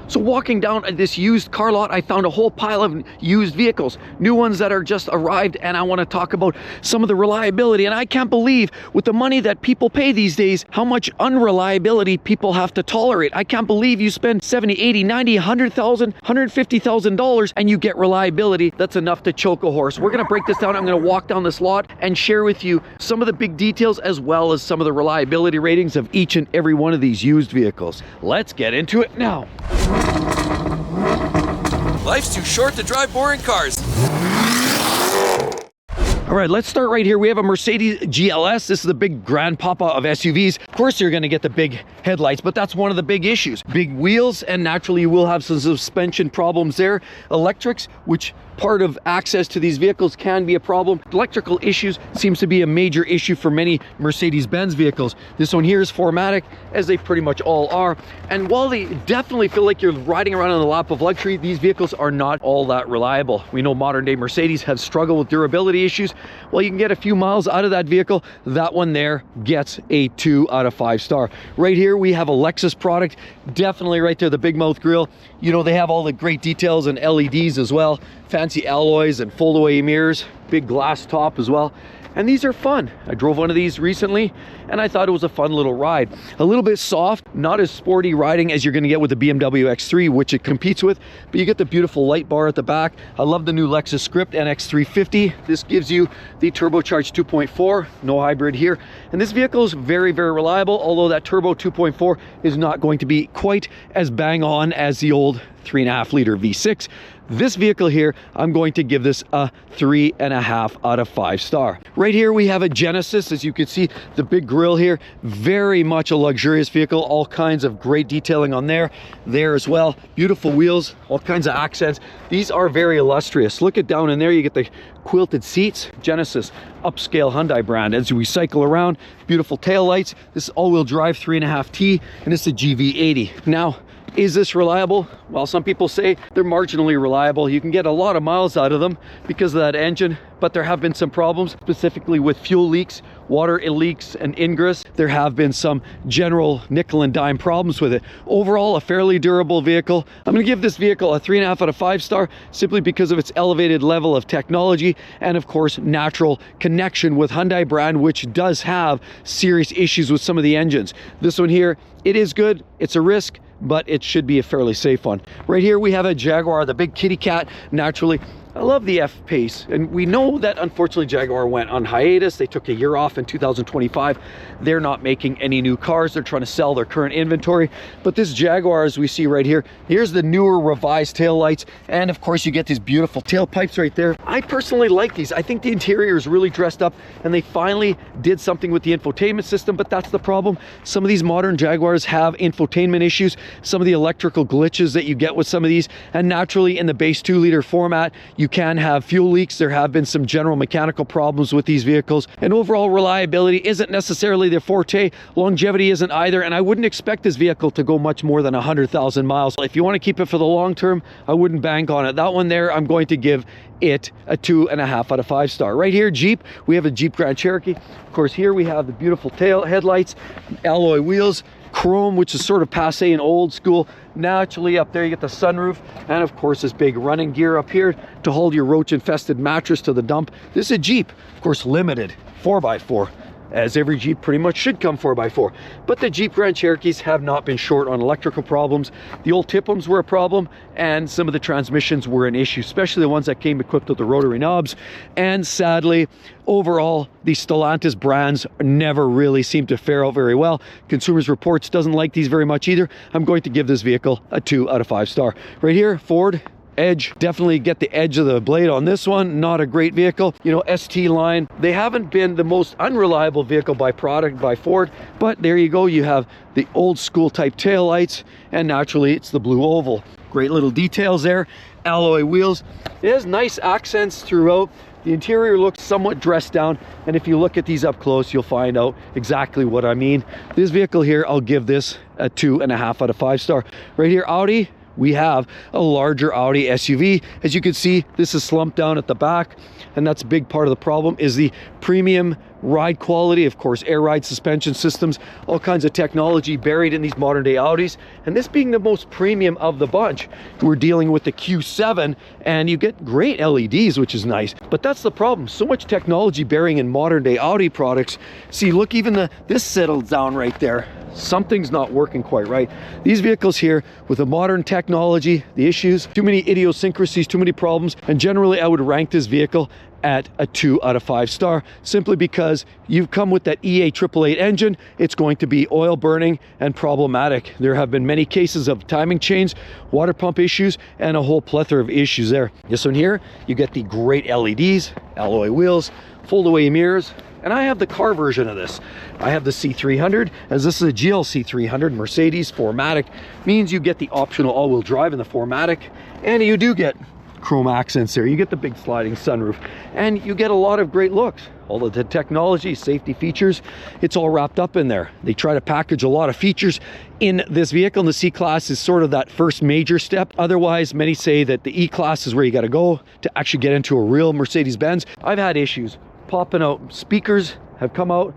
So walking down this used car lot, I found a whole pile of used vehicles, new ones that are just arrived, and I want to talk about some of the reliability. And I can't believe, with the money that people pay these days, how much unreliability people have to tolerate. I can't believe you spend $70, $80, $90, $100,000, $150,000 and you get reliability that's enough to choke a horse. We're going to break this down. I'm going to walk down this lot and share with you some of the big details as well as some of the reliability ratings of each and every one of these used vehicles. Let's get into it now. Life's too short to drive boring cars. All right, let's start right here. We have a Mercedes GLS. This is the big grandpapa of SUVs. Of course, you're going to get the big headlights, but that's one of the big issues. Big wheels, and naturally you will have some suspension problems there. Electrics, which part of access to these vehicles can be a problem. Electrical issues seems to be a major issue for many Mercedes-Benz vehicles. This one here is 4MATIC, as they pretty much all are. And while they definitely feel like you're riding around on the lap of luxury, these vehicles are not all that reliable. We know modern day Mercedes have struggled with durability issues. Well, you can get a few miles out of that vehicle. That one there gets a 2 out of 5 star. Right here, we have a Lexus product. Definitely right there, the big mouth grille. You know, they have all the great details and LEDs as well. Fancy alloys and fold-away mirrors, big glass top as well. And these are fun. I drove one of these recently and I thought it was a fun little ride. A little bit soft, not as sporty riding as you're gonna get with the BMW X3, which it competes with, but you get the beautiful light bar at the back. I love the new Lexus Script NX350. This gives you the turbocharged 2.4, no hybrid here. And this vehicle is very, very reliable, although that turbo 2.4 is not going to be quite as bang on as the old 3.5 liter V6. This vehicle here, I'm going to give this a 3.5 out of 5 star. Right here we have a Genesis. As you can see, the big grille here, very much a luxurious vehicle. All kinds of great detailing on there as well. Beautiful wheels, all kinds of accents. These are very illustrious. Look at down in there, you get the quilted seats. Genesis, upscale Hyundai brand. As we cycle around, beautiful tail lights. This is all-wheel drive 3.5T, and it's a GV80. Now, is this reliable? Well, some people say they're marginally reliable. You can get a lot of miles out of them because of that engine, but there have been some problems, specifically with fuel leaks, water leaks, and ingress. There have been some general nickel and dime problems with it. Overall, a fairly durable vehicle. I'm gonna give this vehicle a 3.5 out of 5 star simply because of its elevated level of technology and, of course, natural connection with Hyundai brand, which does have serious issues with some of the engines. This one here, it is good. It's a risk, but it should be a fairly safe one. Right here we have a Jaguar, the big kitty cat. Naturally, I love the F-Pace, and we know that unfortunately Jaguar went on hiatus. They took a year off in 2025. They're not making any new cars. They're trying to sell their current inventory. But this Jaguar, as we see right here, here's the newer revised tail lights, and of course you get these beautiful tailpipes right there. I personally like these. I think the interior is really dressed up, and they finally did something with the infotainment system, but that's the problem. Some of these modern Jaguars have infotainment issues, some of the electrical glitches that you get with some of these, and naturally in the base 2-liter format, you can have fuel leaks. There have been some general mechanical problems with these vehicles, and overall reliability isn't necessarily their forte. Longevity isn't either, and I wouldn't expect this vehicle to go much more than 100,000 miles. If you want to keep it for the long term, I wouldn't bank on it. That one there, I'm going to give it a 2.5 out of 5 star. Right here, Jeep, we have a Jeep Grand Cherokee. Of course, here we have the beautiful tail headlights, alloy wheels, chrome, which is sort of passe and old school. Naturally up there you get the sunroof, and of course this big running gear up here to hold your roach infested mattress to the dump. This is a Jeep, of course, limited 4x4, as every Jeep pretty much should come 4x4. But the Jeep Grand Cherokees have not been short on electrical problems. The old Tipums were a problem, and some of the transmissions were an issue, especially the ones that came equipped with the rotary knobs. And sadly, overall, the Stellantis brands never really seem to fare out very well. Consumers Reports doesn't like these very much either. I'm going to give this vehicle a 2 out of 5 star. Right here, Ford Edge, definitely get the edge of the blade on this one. Not a great vehicle. You know, ST line, they haven't been the most unreliable vehicle by product by Ford, but there you go. You have the old school type tail lights, and naturally it's the blue oval. Great little details there. Alloy wheels. It has nice accents throughout. The interior looks somewhat dressed down, and if you look at these up close, you'll find out exactly what I mean. This vehicle here, I'll give this a 2.5 out of 5 star. Right here, Audi, we have a larger Audi SUV. As you can see, this is slumped down at the back, and that's a big part of the problem, is the premium ride quality, of course, air ride suspension systems, all kinds of technology buried in these modern day Audis. And this being the most premium of the bunch, we're dealing with the Q7, and you get great LEDs, which is nice. But that's the problem, so much technology bearing in modern day Audi products. See, look, even this settles down right there. Something's not working quite right. These vehicles here with the modern technology, the issues, too many idiosyncrasies, too many problems, and generally I would rank this vehicle at a 2 out of 5 star, simply because you've come with that EA888 engine. It's going to be oil burning and problematic. There have been many cases of timing chains, water pump issues, and a whole plethora of issues there. This one here, you get the great LEDs, alloy wheels, fold away mirrors, and I have the car version of this. I have the C300, as this is a GLC 300 Mercedes 4MATIC, means you get the optional all-wheel drive in the 4MATIC, and you do get chrome accents there. You get the big sliding sunroof, and you get a lot of great looks. All of the technology, safety features, it's all wrapped up in there. They try to package a lot of features in this vehicle, and the C-Class is sort of that first major step. Otherwise, many say that the E-Class is where you got to go to actually get into a real Mercedes-Benz. I've had issues popping out. Speakers have come out,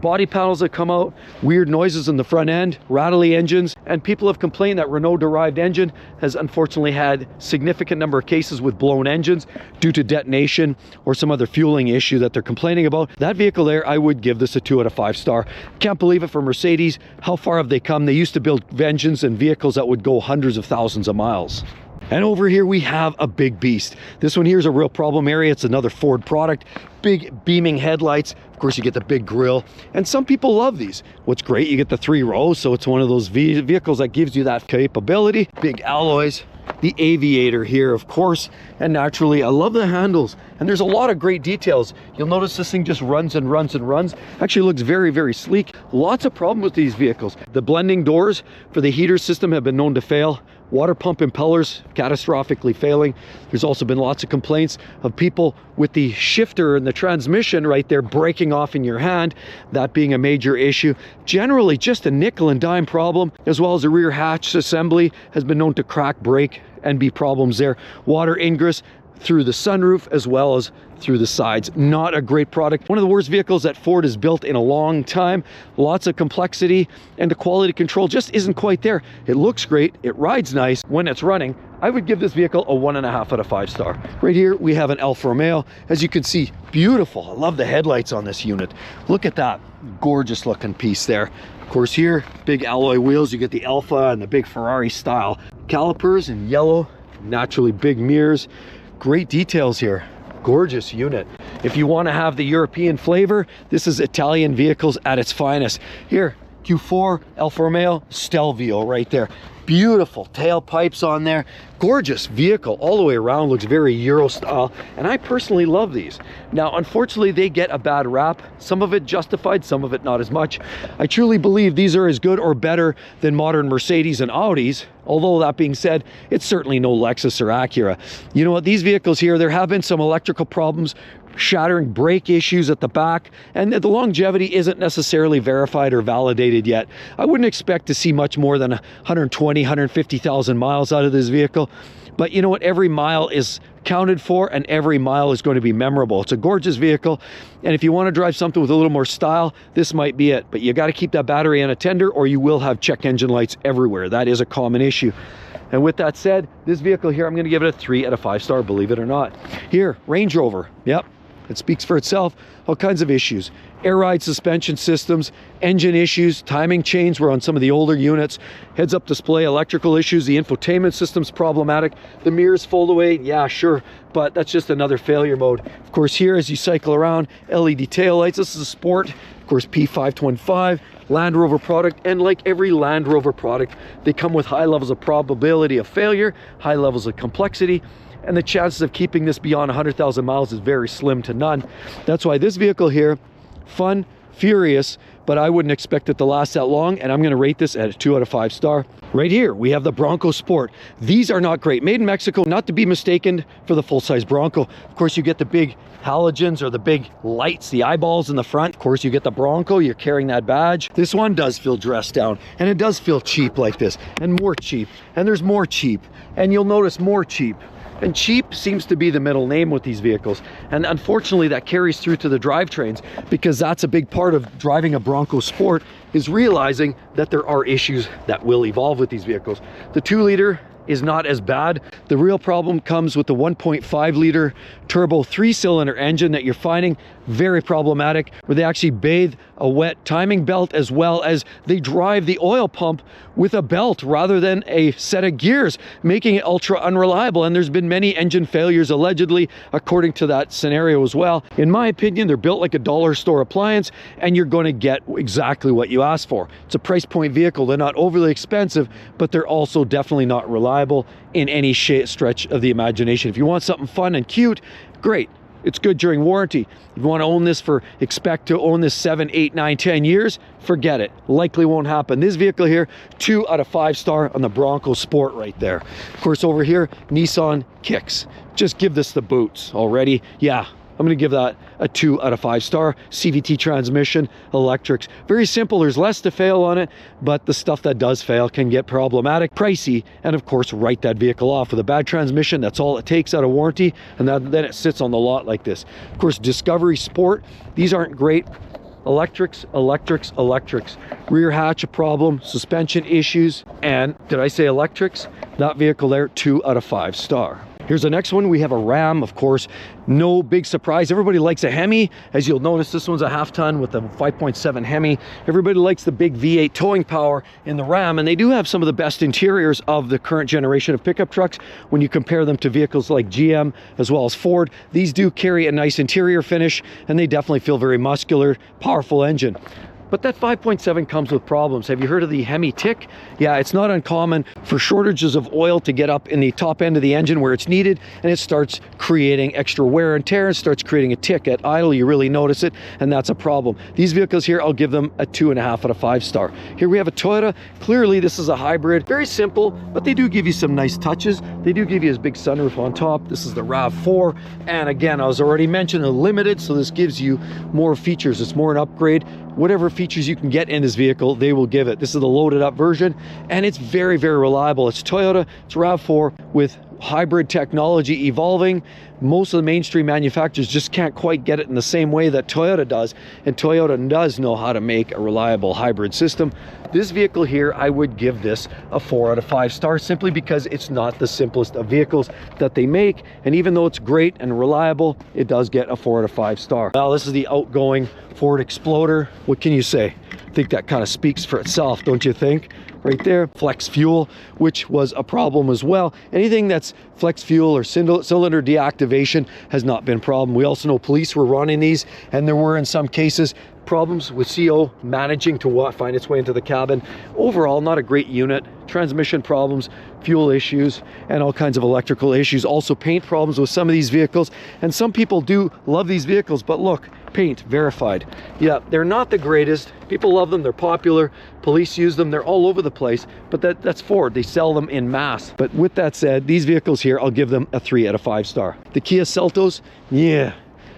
body panels have come out, weird noises in the front end, rattly engines, and people have complained that Renault derived engine has unfortunately had significant number of cases with blown engines due to detonation or some other fueling issue that they're complaining about. That vehicle there, I would give this a 2 out of 5 star. Can't believe it for Mercedes. How far have they come? They used to build engines and vehicles that would go hundreds of thousands of miles. And over here we have a big beast. This one here is a real problem area. It's another Ford product. Big beaming headlights. Of course, you get the big grille. And some people love these. What's great, you get the 3 rows, so it's one of those vehicles that gives you that capability. Big alloys. The Aviator here, of course. And naturally, I love the handles. And there's a lot of great details. You'll notice this thing just runs and runs and runs. Actually looks very, very sleek. Lots of problems with these vehicles. The blending doors for the heater system have been known to fail. Water pump impellers catastrophically failing. There's also been lots of complaints of people with the shifter and the transmission right there breaking off in your hand, that being a major issue. Generally just a nickel and dime problem, as well as the rear hatch assembly has been known to crack, break, and be problems there. Water ingress through the sunroof as well as through the sides. Not a great product. One of the worst vehicles that Ford has built in a long time. Lots of complexity, and the quality control just isn't quite there. It looks great, it rides nice when it's running. I would give this vehicle a 1.5 out of 5 star. Right here we have an Alfa Romeo. As you can see, beautiful. I love the headlights on this unit. Look at that gorgeous looking piece there. Of course here, big alloy wheels. You get the Alfa and the big Ferrari style calipers in yellow. Naturally big mirrors. Great details here. Gorgeous unit. If you want to have the European flavor, this is Italian vehicles at its finest. Here, Q4 Alfa Romeo Stelvio right there. Beautiful tailpipes on there. Gorgeous vehicle all the way around. Looks very Euro style, and I personally love these. Now, unfortunately, they get a bad rap. Some of it justified, some of it not as much. I truly believe these are as good or better than modern Mercedes and Audis. Although that being said, it's certainly no Lexus or Acura. You know what, these vehicles here, there have been some electrical problems, shattering brake issues at the back, and the longevity isn't necessarily verified or validated yet. I wouldn't expect to see much more than 120, 150,000 miles out of this vehicle. But you know what, every mile is counted for, and every mile is going to be memorable. It's a gorgeous vehicle, and if you want to drive something with a little more style, this might be it. But you got to keep that battery on a tender, or you will have check engine lights everywhere. That is a common issue. And with that said, this vehicle here, I'm going to give it a 3 out of 5 star, believe it or not. Here, Range Rover. Yep, it speaks for itself. All kinds of issues. Air ride suspension systems, engine issues, timing chains were on some of the older units, heads-up display, electrical issues, the infotainment system's problematic, the mirrors fold away, yeah, sure, but that's just another failure mode. Of course, here as you cycle around, LED taillights. This is a Sport, of course, P525, Land Rover product, and like every Land Rover product, they come with high levels of probability of failure, high levels of complexity, and the chances of keeping this beyond 100,000 miles is very slim to none. That's why this vehicle here, fun, furious, but I wouldn't expect it to last that long, and I'm going to rate this at a 2 out of 5 star. Right here, we have the Bronco Sport. These are not great. Made in Mexico, not to be mistaken for the full-size Bronco. Of course, you get the big halogens or the big lights, the eyeballs in the front. Of course, you get the Bronco, you're carrying that badge. This one does feel dressed down, and it does feel cheap like this, and more cheap, and there's more cheap, and you'll notice more cheap. And cheap seems to be the middle name with these vehicles. And unfortunately, that carries through to the drivetrains, because that's a big part of driving a Bronco Sport, is realizing that there are issues that will evolve with these vehicles. The 2-liter is not as bad. The real problem comes with the 1.5 liter turbo 3-cylinder engine that you're finding very problematic, where they actually bathe a wet timing belt, as well as they drive the oil pump with a belt rather than a set of gears, making it ultra unreliable. And there's been many engine failures allegedly according to that scenario as well. In my opinion, they're built like a dollar store appliance, and you're going to get exactly what you asked for. It's a price point vehicle. They're not overly expensive, but they're also definitely not reliable in any stretch of the imagination. If you want something fun and cute, great. It's good during warranty. If you want to own this expect to own this 7, 8, 9, 10 years, forget it. Likely won't happen. This vehicle here, 2 out of 5 star on the Bronco Sport right there. Of course, over here, Nissan Kicks. Just give this the boots already. Yeah, I'm going to give that a 2 out of 5 star. CVT transmission, electrics. Very simple. There's less to fail on it, but the stuff that does fail can get problematic, pricey, and of course, write that vehicle off. With a bad transmission, that's all it takes out of warranty, and then it sits on the lot like this. Of course, Discovery Sport, these aren't great. Electrics, electrics, electrics. Rear hatch a problem, suspension issues, and did I say electrics? That vehicle there, 2 out of 5 star. Here's the next one. We have a Ram, of course. No big surprise. Everybody likes a Hemi. As you'll notice, this one's a half-ton with a 5.7 Hemi. Everybody likes the big V8 towing power in the Ram, and they do have some of the best interiors of the current generation of pickup trucks when you compare them to vehicles like GM as well as Ford. These do carry a nice interior finish, and they definitely feel very muscular, powerful engine. But that 5.7 comes with problems. Have you heard of the Hemi tick? Yeah, it's not uncommon for shortages of oil to get up in the top end of the engine where it's needed, and it starts creating extra wear and tear and starts creating a tick. At idle, you really notice it, and that's a problem. These vehicles here, I'll give them a 2.5 out of 5 star. Here we have a Toyota. Clearly, this is a hybrid. Very simple, but they do give you some nice touches. They do give you this big sunroof on top. This is the RAV4, and again, I was already mentioned, a limited, so this gives you more features. It's more an upgrade. Whatever features you can get in this vehicle, they will give it. This is the loaded up version, and it's very, very reliable. It's Toyota, it's RAV4 with hybrid technology evolving. Most of the mainstream manufacturers just can't quite get it in the same way that Toyota does, and Toyota does know how to make a reliable hybrid system. This vehicle here, I would give this a 4 out of 5 stars, simply because it's not the simplest of vehicles that they make, and even though it's great and reliable, it does get a 4 out of 5 star. Now, this is the outgoing Ford Explorer. What can you say? I think that kind of speaks for itself, don't you think? Right there, flex fuel, which was a problem as well. Anything that's flex fuel or cylinder deactivation has not been a problem. We also know police were running these, and there were in some cases problems with CO managing to find its way into the cabin. Overall, not a great unit. Transmission problems, fuel issues, and all kinds of electrical issues. Also paint problems with some of these vehicles, and some people do love these vehicles, but look, paint verified. Yeah, they're not the greatest. People love them, they're popular, police use them, they're all over the place, but that's Ford. They sell them in mass. But with that said, these vehicles here, I'll give them a 3 out of 5 star. The Kia Seltos, yeah,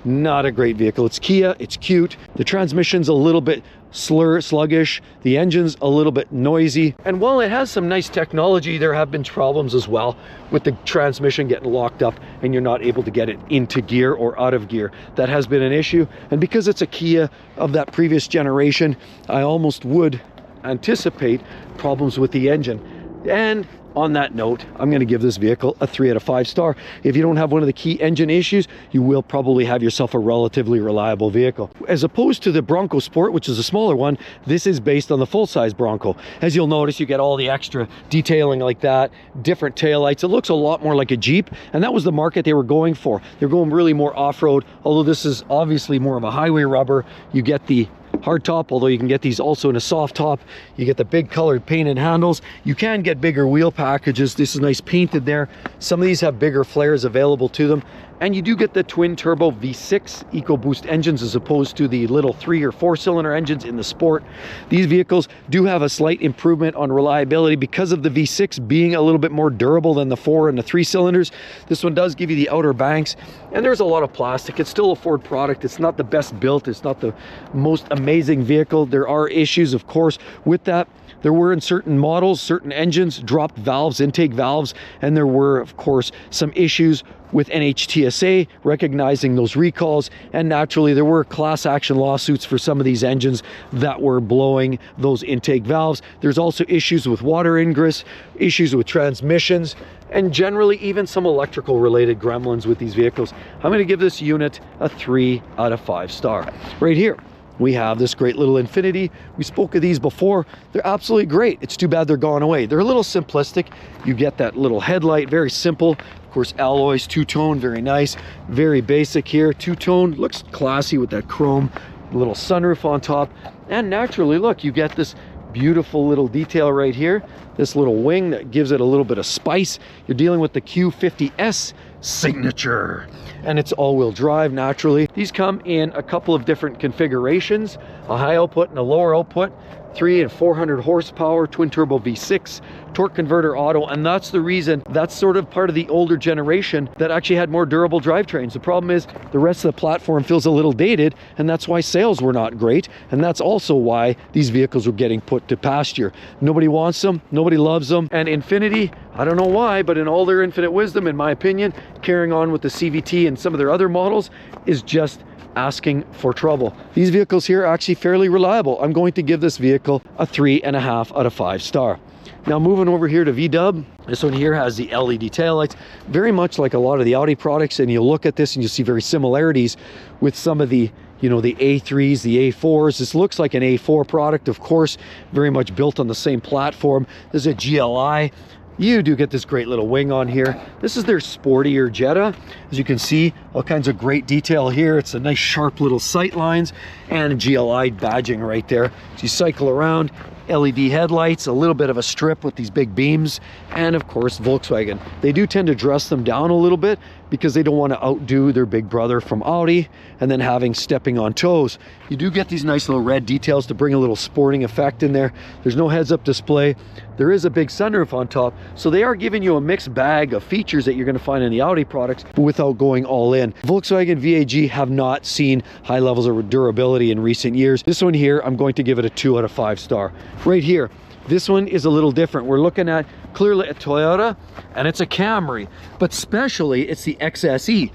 not a great vehicle. It's Kia, it's cute. The transmission's a little bit sluggish. The engine's a little bit noisy. And while it has some nice technology, there have been problems as well with the transmission getting locked up and you're not able to get it into gear or out of gear. That has been an issue. And because it's a Kia of that previous generation, I almost would anticipate problems with the engine. And on that note, I'm going to give this vehicle a 3 out of 5 star. If you don't have one of the key engine issues, you will probably have yourself a relatively reliable vehicle. As opposed to the Bronco Sport, which is a smaller one, this is based on the full-size Bronco. As you'll notice, you get all the extra detailing like that, different taillights. It looks a lot more like a Jeep, and that was the market they were going for. They're going really more off-road, although this is obviously more of a highway rubber. You get the hard top, although you can get these also in a soft top. You get the big colored painted handles. You can get bigger wheel packages. This is nice painted there. Some of these have bigger flares available to them. And you do get the twin turbo V6 EcoBoost engines as opposed to the little 3 or 4 cylinder engines in the Sport. These vehicles do have a slight improvement on reliability because of the V6 being a little bit more durable than the 4 and the 3 cylinders. This one does give you the outer banks, and there's a lot of plastic. It's still a Ford product. It's not the best built. It's not the most amazing vehicle. There are issues, of course, with that. There were in certain models, certain engines, dropped valves, intake valves, and there were, of course, some issues with NHTSA recognizing those recalls, and naturally there were class action lawsuits for some of these engines that were blowing those intake valves. There's also issues with water ingress, issues with transmissions, and generally even some electrical related gremlins with these vehicles. I'm going to give this unit a 3 out of 5 star. Right here we have this great little Infiniti. We spoke of these before. They're absolutely great. It's too bad they're gone away. They're a little simplistic. You get that little headlight, very simple. Of course, alloys, two-tone, very nice. Very basic here, two-tone, looks classy with that chrome little sunroof on top. And naturally, look, you get this beautiful little detail right here, this little wing that gives it a little bit of spice. You're dealing with the Q50S signature, and it's all-wheel drive. Naturally, these come in a couple of different configurations, a high output and a lower output, 300 and 400 horsepower, twin turbo V6, torque converter auto, and that's the reason that's sort of part of the older generation that actually had more durable drivetrains. The problem is the rest of the platform feels a little dated, and that's why sales were not great, and that's also why these vehicles were getting put to pasture. Nobody wants them, nobody loves them, and Infiniti, I don't know why, but in all their infinite wisdom, in my opinion, carrying on with the CVT and some of their other models, is just asking for trouble. These vehicles here are actually fairly reliable. I'm going to give this vehicle a 3.5 out of 5 star. Now moving over here to VW, this one here has the LED taillights, very much like a lot of the Audi products, and you'll look at this and you'll see very similarities with some of the, you know, the A3s, the A4s. This looks like an A4 product, of course, very much built on the same platform. This is a GLI. You do get this great little wing on here. This is their sportier Jetta. As you can see, all kinds of great detail here. It's a nice sharp little sight lines and GLI badging right there. So you cycle around, LED headlights, a little bit of a strip with these big beams, and of course Volkswagen. They do tend to dress them down a little bit because they don't want to outdo their big brother from Audi and then stepping on toes. You do get these nice little red details to bring a little sporting effect in there. There's no heads-up display. There is a big sunroof on top, so they are giving you a mixed bag of features that you're going to find in the Audi products without going all in. Volkswagen VAG have not seen high levels of durability in recent years. This one here, I'm going to give it a 2 out of 5 star. Right here, this one is a little different. We're looking at clearly a Toyota, and it's a Camry, but especially it's the XSE.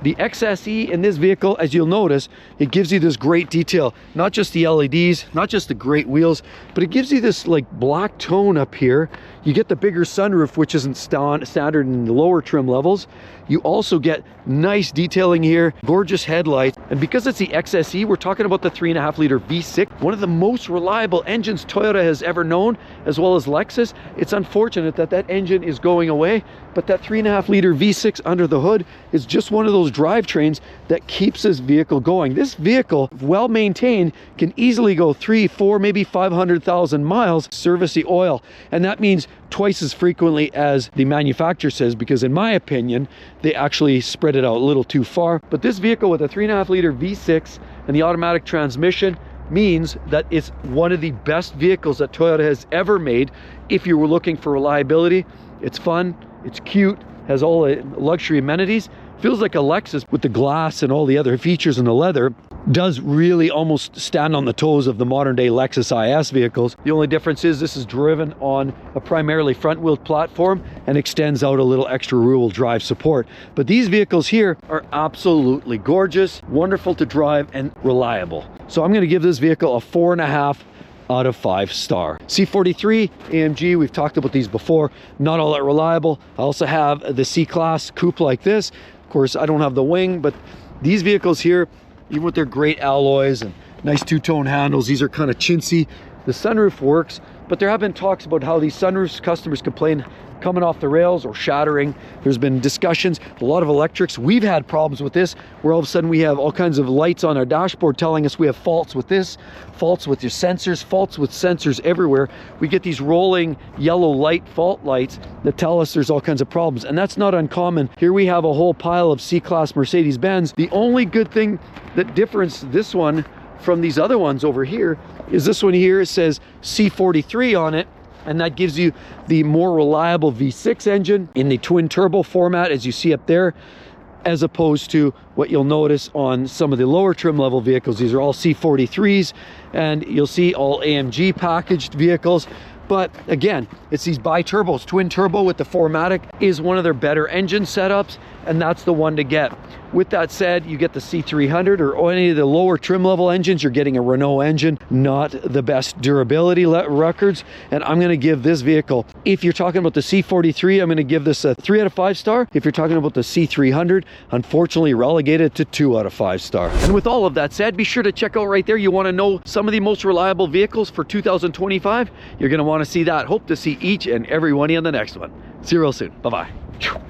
The XSE in this vehicle, as you'll notice, it gives you this great detail, not just the LEDs, not just the great wheels, but it gives you this like black tone up here. You get the bigger sunroof, which isn't standard in the lower trim levels. You also get nice detailing here, gorgeous headlights, and because it's the XSE, we're talking about the 3.5-liter V6, one of the most reliable engines Toyota has ever known, as well as Lexus. It's unfortunate that that engine is going away, but that 3.5-liter V6 under the hood is just one of those drivetrains that keeps this vehicle going. This vehicle, well maintained, can easily go 3, 4, maybe 500,000 miles, service the oil, and that means twice as frequently as the manufacturer says, because in my opinion they actually spread it out a little too far. But this vehicle with a 3.5-liter V6 and the automatic transmission means that it's one of the best vehicles that Toyota has ever made. If you were looking for reliability, it's fun, it's cute, has all the luxury amenities, feels like a Lexus with the glass and all the other features and the leather. Does really almost stand on the toes of the modern day Lexus IS vehicles. The only difference is this is driven on a primarily front wheel platform and extends out a little extra rear-wheel drive support. But these vehicles here are absolutely gorgeous, wonderful to drive, and reliable. So I'm going to give this vehicle a 4.5 out of 5 star. C43 AMG, we've talked about these before, not all that reliable. I also have the C-Class coupe like this. Of course, I don't have the wing, but these vehicles here, even with their great alloys and nice two-tone handles, these are kind of chintzy. The sunroof works, but there have been talks about how these sunroofs, customers complain, coming off the rails or shattering. There's been discussions, a lot of electrics. We've had problems with this, where all of a sudden we have all kinds of lights on our dashboard telling us we have faults with this, faults with your sensors, faults with sensors everywhere. We get these rolling yellow light fault lights that tell us there's all kinds of problems, and that's not uncommon. Here we have a whole pile of C-Class Mercedes-Benz. The only good thing that differs this one from these other ones over here is this one here, it says C43 on it, and that gives you the more reliable V6 engine in the twin turbo format, as you see up there. as opposed to what you'll notice on some of the lower trim level vehicles. These are all C43s, and you'll see all AMG packaged vehicles. But again, it's these bi-turbos. Twin turbo with the 4MATIC is one of their better engine setups, and that's the one to get. With that said, you get the C300 or any of the lower trim level engines, you're getting a Renault engine, not the best durability records. And I'm going to give this vehicle, if you're talking about the C43, I'm going to give this a 3 out of 5 star. If you're talking about the C300, unfortunately relegated to 2 out of 5 star. And with all of that said, be sure to check out right there. You want to know some of the most reliable vehicles for 2025? You're going to want to see that. Hope to see each and every one of you on the next one. See you real soon. Bye-bye.